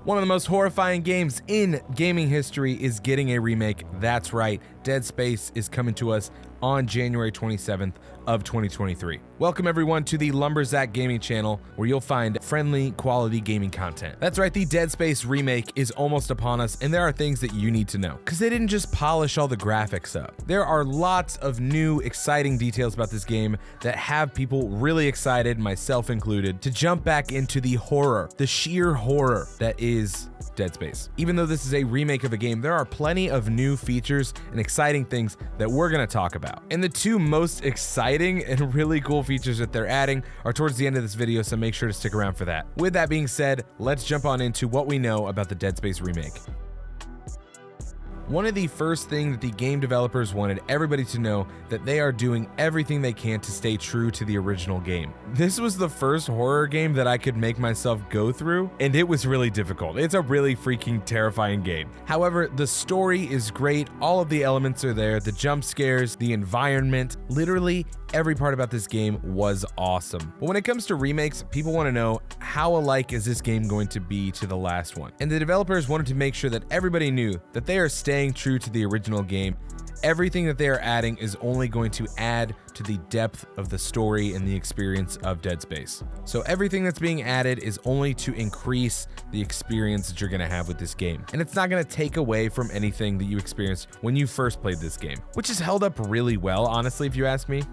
One of the most horrifying games in gaming history is getting a remake. That's right, Dead Space is coming to us on January 27th of 2023. Welcome everyone to the Lumberzack Gaming channel, where you'll find friendly, quality gaming content. That's right, the Dead Space remake is almost upon us, and there are things that you need to know, because they didn't just polish all the graphics up. There are lots of new, exciting details about this game that have people really excited, myself included, to jump back into the horror, the sheer horror that is Dead Space. Even though this is a remake of a game, there are plenty of new features and exciting things that we're going to talk about. And the two most exciting and really cool features that they're adding are towards the end of this video, so make sure to stick around for that. With that being said, let's jump on into what we know about the Dead Space remake. One of the first things that the game developers wanted everybody to know that they are doing everything they can to stay true to the original game. This was the first horror game that I could make myself go through, and it was really difficult. It's a really freaking terrifying game. However, the story is great, all of the elements are there, the jump scares, the environment, literally every part about this game was awesome. But when it comes to remakes, people want to know, how alike is this game going to be to the last one? And the developers wanted to make sure that everybody knew that they are staying true to the original game. Everything that they are adding is only going to add to the depth of the story and the experience of Dead Space. So everything that's being added is only to increase the experience that you're going to have with this game. And it's not going to take away from anything that you experienced when you first played this game, which has held up really well, honestly, if you ask me.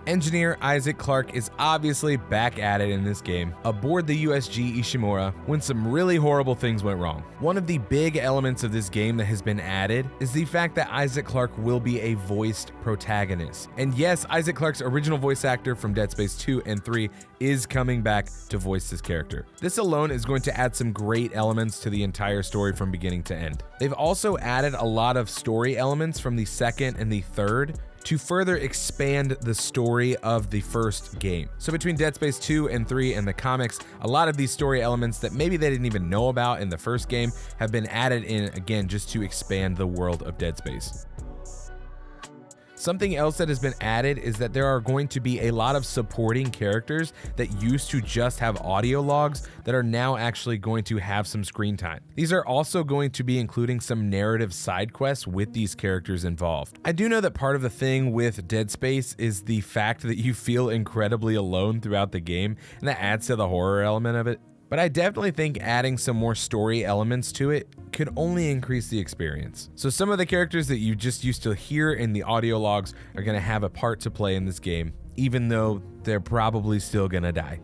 Engineer Isaac Clarke is obviously back at it in this game, aboard the USG Ishimura, when some really horrible things went wrong. One of the big elements of this game that has been added is the fact that Isaac Clarke will be a voiced protagonist. And yes, Isaac Clarke's original voice actor from Dead Space 2 and 3 is coming back to voice this character. This alone is going to add some great elements to the entire story from beginning to end. They've also added a lot of story elements from the second and the third to further expand the story of the first game. So between Dead Space 2 and 3 and the comics, a lot of these story elements that maybe they didn't even know about in the first game have been added in again just to expand the world of Dead Space. Something else that has been added is that there are going to be a lot of supporting characters that used to just have audio logs that are now actually going to have some screen time. These are also going to be including some narrative side quests with these characters involved. I do know that part of the thing with Dead Space is the fact that you feel incredibly alone throughout the game, and that adds to the horror element of it. But I definitely think adding some more story elements to it could only increase the experience. So some of the characters that you just used to hear in the audio logs are going to have a part to play in this game, even though they're probably still going to die.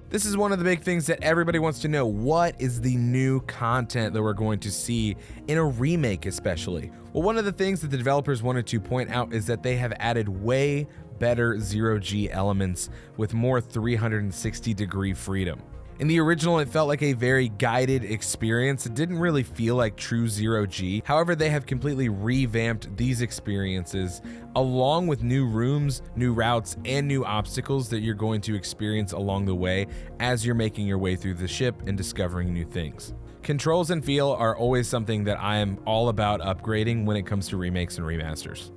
This is one of the big things that everybody wants to know. What is the new content that we're going to see in a remake especially? Well, one of the things that the developers wanted to point out is that they have added way better zero-G elements with more 360-degree freedom. In the original, it felt like a very guided experience. It didn't really feel like true zero-G. However, they have completely revamped these experiences along with new rooms, new routes, and new obstacles that you're going to experience along the way as you're making your way through the ship and discovering new things. Controls and feel are always something that I am all about upgrading when it comes to remakes and remasters.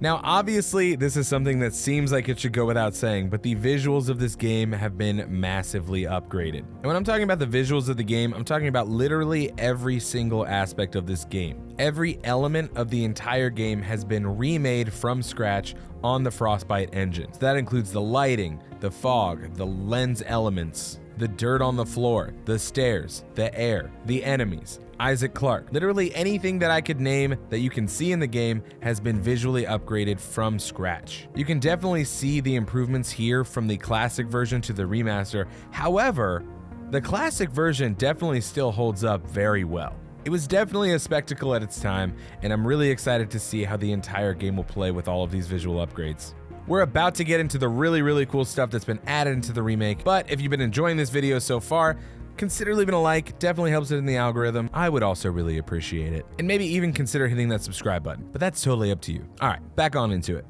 Now, obviously, this is something that seems like it should go without saying, but the visuals of this game have been massively upgraded. And when I'm talking about the visuals of the game, I'm talking about literally every single aspect of this game. Every element of the entire game has been remade from scratch on the Frostbite engine. So that includes the lighting, the fog, the lens elements, the dirt on the floor, the stairs, the air, the enemies, Isaac Clarke. Literally anything that I could name that you can see in the game has been visually upgraded from scratch. You can definitely see the improvements here from the classic version to the remaster. However, the classic version definitely still holds up very well. It was definitely a spectacle at its time, and I'm really excited to see how the entire game will play with all of these visual upgrades. We're about to get into the really cool stuff that's been added into the remake, but if you've been enjoying this video so far, consider leaving a like. Definitely helps it in the algorithm. I would also really appreciate it. And maybe even consider hitting that subscribe button, but that's totally up to you. All right, back on into it.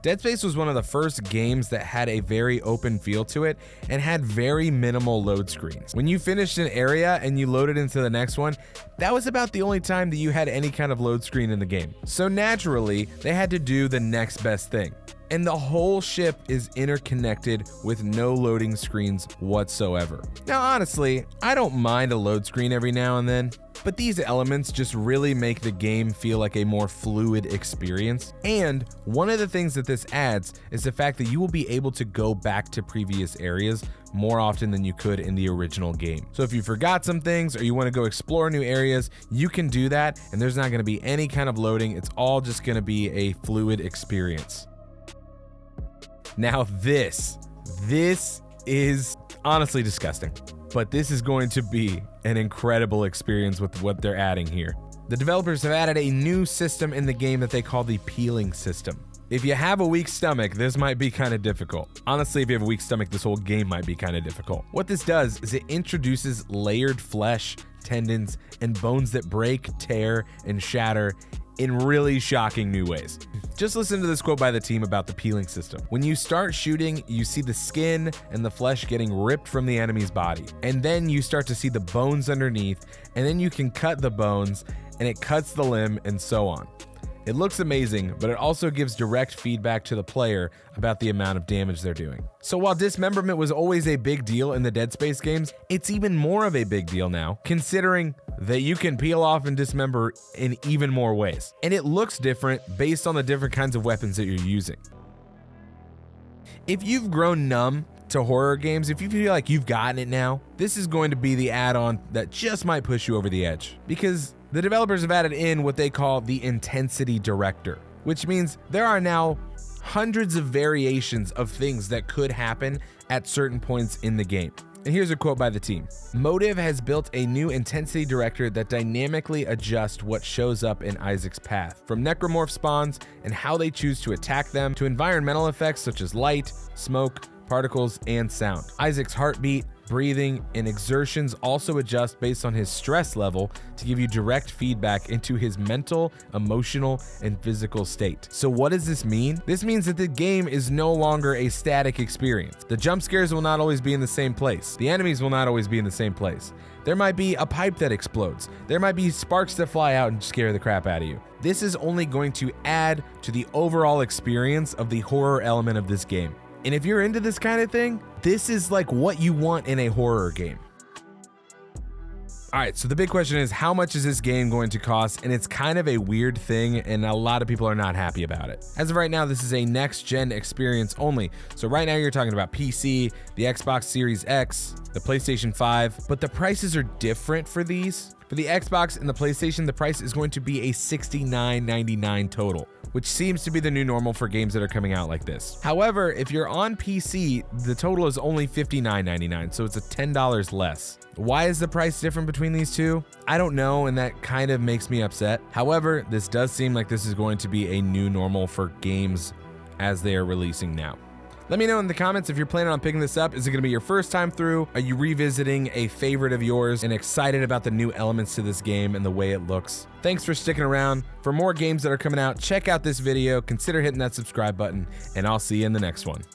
Dead Space was one of the first games that had a very open feel to it and had very minimal load screens. When you finished an area and you loaded into the next one, that was about the only time that you had any kind of load screen in the game. So naturally, they had to do the next best thing. and the whole ship is interconnected with no loading screens whatsoever. Now, honestly, I don't mind a load screen every now and then, but these elements just really make the game feel like a more fluid experience. And one of the things that this adds is the fact that you will be able to go back to previous areas more often than you could in the original game. So if you forgot some things or you want to go explore new areas, you can do that, and there's not going to be any kind of loading. It's all just going to be a fluid experience. Now this is honestly disgusting, but this is going to be an incredible experience with what they're adding here. The developers have added a new system in the game that they call the peeling system. If you have a weak stomach, this might be kind of difficult. Honestly, if you have a weak stomach, this whole game might be kind of difficult. What this does is it introduces layered flesh, tendons, and bones that break, tear, and shatter in really shocking new ways. Just listen to this quote by the team about the peeling system. When you start shooting, you see the skin and the flesh getting ripped from the enemy's body. And then you start to see the bones underneath, and then you can cut the bones, and it cuts the limb, and so on. It looks amazing, but it also gives direct feedback to the player about the amount of damage they're doing. So while dismemberment was always a big deal in the Dead Space games, it's even more of a big deal now, considering that you can peel off and dismember in even more ways. And it looks different based on the different kinds of weapons that you're using. If you've grown numb to horror games, if you feel like you've gotten it now, this is going to be the add-on that just might push you over the edge. Because the developers have added in what they call the Intensity Director, which means there are now hundreds of variations of things that could happen at certain points in the game. And here's a quote by the team. Motive has built a new intensity director that dynamically adjusts what shows up in Isaac's path, from necromorph spawns and how they choose to attack them, to environmental effects such as light, smoke, particles, and sound. Isaac's heartbeat, breathing, and exertions also adjust based on his stress level to give you direct feedback into his mental, emotional, and physical state. So what does this mean? This means that the game is no longer a static experience. The jump scares will not always be in the same place. The enemies will not always be in the same place. There might be a pipe that explodes. There might be sparks that fly out and scare the crap out of you. This is only going to add to the overall experience of the horror element of this game. And if you're into this kind of thing, this is like what you want in a horror game. All right, so the big question is, how much is this game going to cost? And it's kind of a weird thing, and a lot of people are not happy about it. As of right now, this is a next-gen experience only. So right now you're talking about PC, the Xbox Series X, the PlayStation 5, but the prices are different for these. For the Xbox and the PlayStation, the price is going to be a $69.99 total, which seems to be the new normal for games that are coming out like this. However, if you're on PC, the total is only $59.99, so it's a $10 less. Why is the price different between these two? I don't know, and that kind of makes me upset. However, this does seem like this is going to be a new normal for games as they are releasing now. Let me know in the comments if you're planning on picking this up. Is it going to be your first time through? Are you revisiting a favorite of yours and excited about the new elements to this game and the way it looks? Thanks for sticking around. For more games that are coming out, check out this video, consider hitting that subscribe button, and I'll see you in the next one.